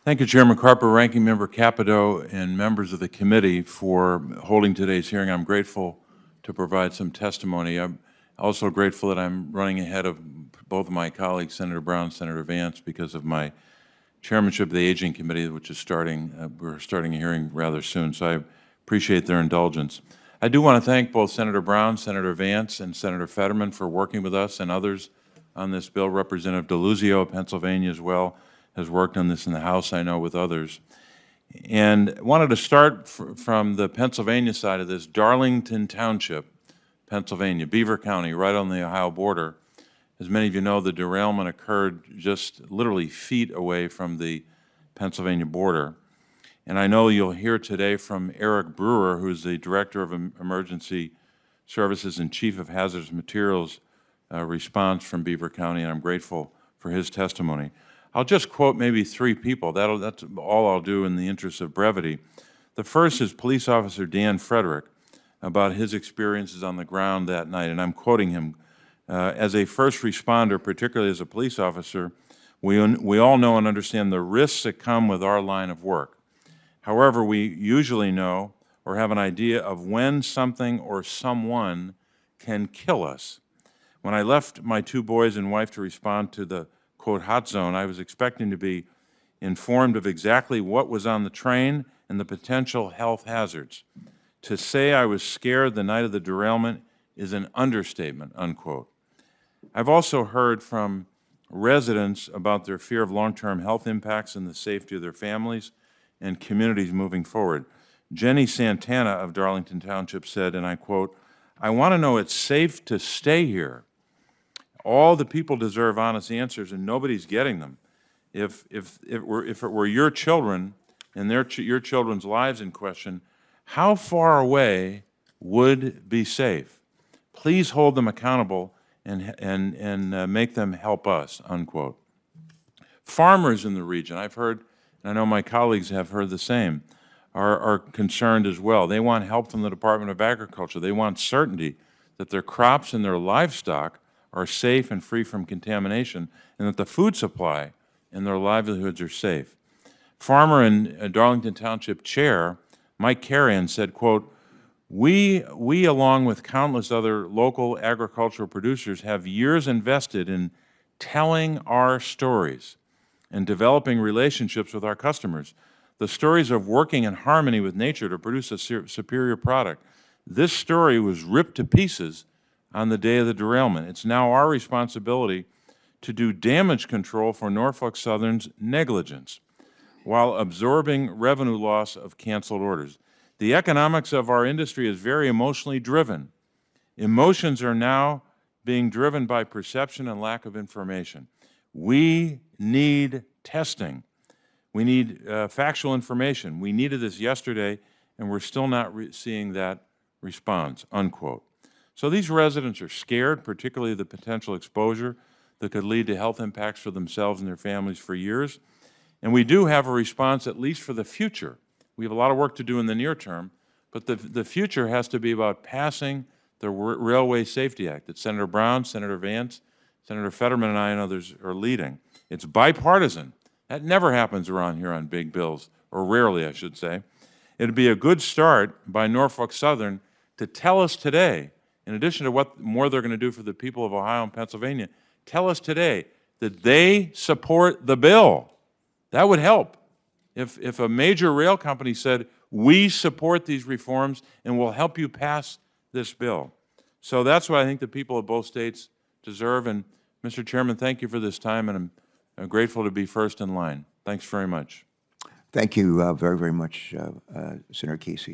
Thank you, Chairman Carper, Ranking Member Capito, and members of the committee for holding today's hearing. I'm grateful to provide some testimony. I'm also grateful that I'm running ahead of both of my colleagues, Senator Brown and Senator Vance, because of my chairmanship of the Aging Committee, which is we're starting a hearing rather soon, so I appreciate their indulgence. I do want to thank both Senator Brown, Senator Vance, and Senator Fetterman for working with us and others on this bill. Representative DeLuzio of Pennsylvania as well has worked on this in the House, I know, with others. And wanted to start from the Pennsylvania side of this. Darlington Township, Pennsylvania, Beaver County, right on the Ohio border. As many of you know, the derailment occurred just literally feet away from the Pennsylvania border. And I know you'll hear today from Eric Brewer, who's the Director of Emergency Services and Chief of Hazardous Materials Response from Beaver County, and I'm grateful for his testimony. I'll just quote maybe three people. That's all I'll do in the interest of brevity. The first is Police Officer Dan Frederick about his experiences on the ground that night, and I'm quoting him. As a first responder, particularly as a police officer, we all know and understand the risks that come with our line of work. However, we usually know or have an idea of when something or someone can kill us. When I left my two boys and wife to respond to the, quote, hot zone, I was expecting to be informed of exactly what was on the train and the potential health hazards. To say I was scared the night of the derailment is an understatement, unquote. I've also heard from residents about their fear of long-term health impacts and the safety of their families and communities moving forward. Jenny Santana of Darlington Township said, and I quote, "I want to know it's safe to stay here. All the people deserve honest answers, and nobody's getting them. If it were your children and your children's lives in question, how far away would be safe? Please hold them accountable and make them help us," unquote. Farmers in the region, I've heard, and I know my colleagues have heard the same, are concerned as well. They want help from the Department of Agriculture. They want certainty that their crops and their livestock are safe and free from contamination, and that the food supply and their livelihoods are safe. Farmer and Darlington Township Chair Mike Carrion said, quote, we along with countless other local agricultural producers have years invested in telling our stories and developing relationships with our customers. The stories of working in harmony with nature to produce a superior product. This story was ripped to pieces on the day of the derailment. It's now our responsibility to do damage control for Norfolk Southern's negligence while absorbing revenue loss of canceled orders. The economics of our industry is very emotionally driven. Emotions are now being driven by perception and lack of information. We need testing. We need factual information. We needed this yesterday, and we're still not seeing that response, unquote. So these residents are scared, particularly the potential exposure that could lead to health impacts for themselves and their families for years. And we do have a response, at least for the future. We have a lot of work to do in the near term, but the future has to be about passing the Railway Safety Act that Senator Brown, Senator Vance, Senator Fetterman, and I and others are leading. It's bipartisan. That never happens around here on big bills, or rarely, I should say. It'd be a good start by Norfolk Southern to tell us today, in addition to what more they're going to do for the people of Ohio and Pennsylvania, tell us today that they support the bill. That would help. If a major rail company said, we support these reforms and will help you pass this bill. So that's what I think the people of both states deserve. And Mr. Chairman, thank you for this time, and I'm grateful to be first in line. Thanks very much. Thank you very, very much, Senator Casey.